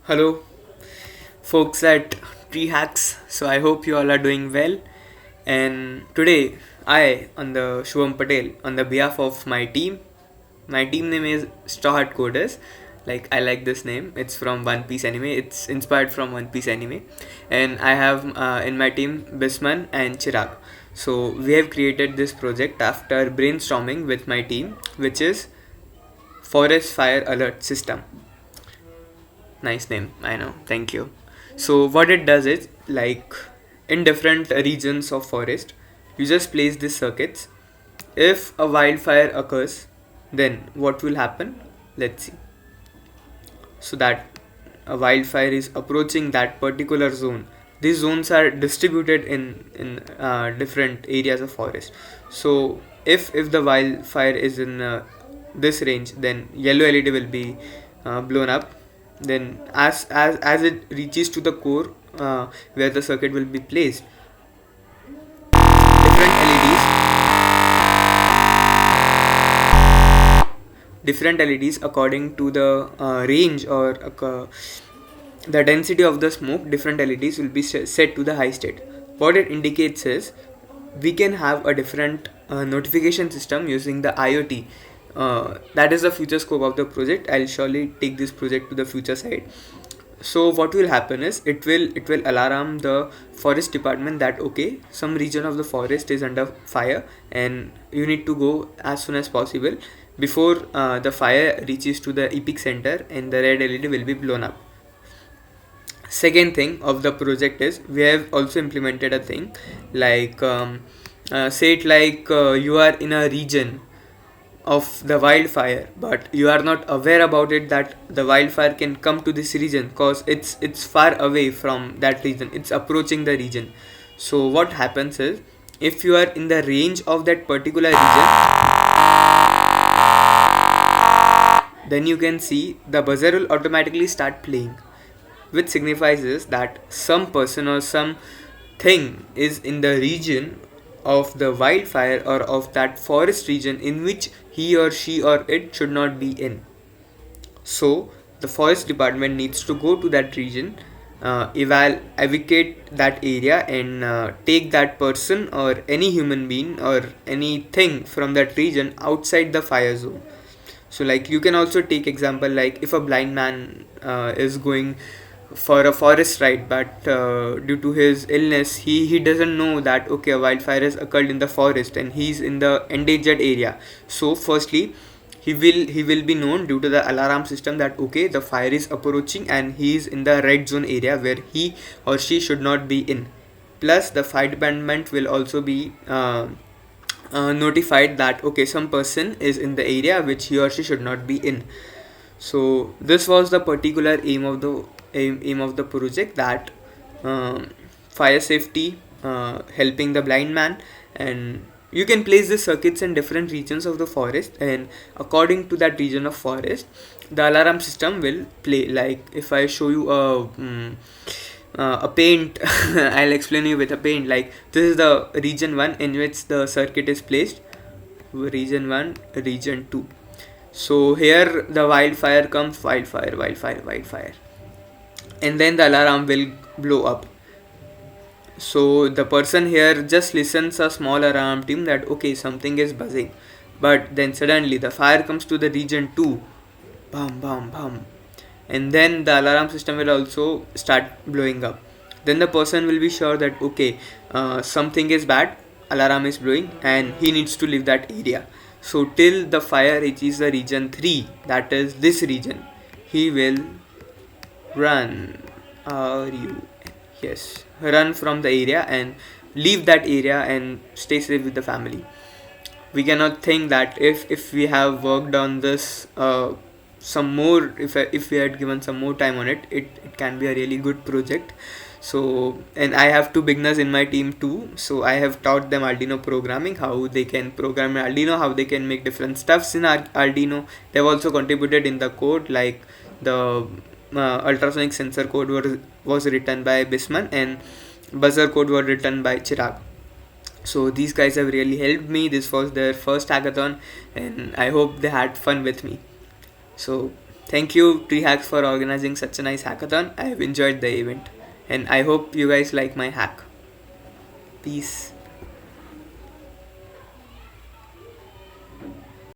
Hello, folks at Tree Hacks. So I hope you all are doing well. And today, I, on the Shubham Patel, on the behalf of my team name is Straw Hat Coders. Like I like this name. It's from One Piece anime. It's inspired from One Piece anime, and I have in my team Bisman and Chirag. So we have created this project after brainstorming with my team, which is Forest Fire Alert System. Nice name, I know. Thank you. So what it does is like in different regions of forest, you just place these circuits. If a wildfire occurs, then what will happen? Let's see. So that a wildfire is approaching that particular zone. These zones are distributed in different areas of forest. So if the wildfire is in this range, then yellow LED will be blown up. Then as it reaches to the core where the circuit will be placed, different LEDs according to the range or the density of the smoke, different LEDs will be set to the high state. What it indicates is we can have a different notification system using the IoT. That is the future scope of the project. I'll surely take this project to the future side. So what will happen is it will alarm the forest department that okay, some region of the forest is under fire and you need to go as soon as possible before the fire reaches to the epic center and the red LED will be blown up. Second thing of the project is we have also implemented a thing like say it like you are in a region of the wildfire, but you are not aware about it that the wildfire can come to this region because it's far away from that region, it's approaching the region. So what happens is if you are in the range of that particular region, then you can see the buzzer will automatically start playing, which signifies is that some person or some thing is in the region of the wildfire or of that forest region in which he or she or it should not be in. So the forest department needs to go to that region, evacuate that area, and take that person or any human being or anything from that region outside the fire zone. So like you can also take example like if a blind man is going for a forest ride, but due to his illness he doesn't know that okay, a wildfire has occurred in the forest and he's in the endangered area. So firstly he will be known due to the alarm system that okay, the fire is approaching and he is in the red zone area where he or she should not be in. Plus the fire department will also be notified that okay, some person is in the area which he or she should not be in. So this was the particular aim of the project, that fire safety, helping the blind man, and you can place the circuits in different regions of the forest, and according to that region of forest the alarm system will play. Like if I show you a paint, I'll explain you with a paint. Like this is the region 1 in which the circuit is placed, region 1, region 2. So here the wildfire comes, wildfire, and then the alarm will blow up. So the person here just listens a small alarm tune that okay, something is buzzing, but then suddenly the fire comes to the region 2, bam bam bam, and then the alarm system will also start blowing up. Then the person will be sure that okay, something is bad, alarm is blowing and he needs to leave that area. So till the fire reaches the region 3, that is this region, he will run. Are you? Yes, run from the area and leave that area and stay safe with the family. We cannot think that if we have worked on this some more, if we had given some more time on it, it can be a really good project. So, and I have two beginners in my team too, so I have taught them Arduino programming, how they can program Arduino, how they can make different stuffs in Arduino. They've also contributed in the code, like the ultrasonic sensor code was written by Bisman and buzzer code was written by Chirag. So these guys have really helped me. This was their first hackathon and I hope they had fun with me. So Thank you, TreeHacks, for organizing such a nice hackathon. I have enjoyed the event, and I hope you guys like my hack. Peace.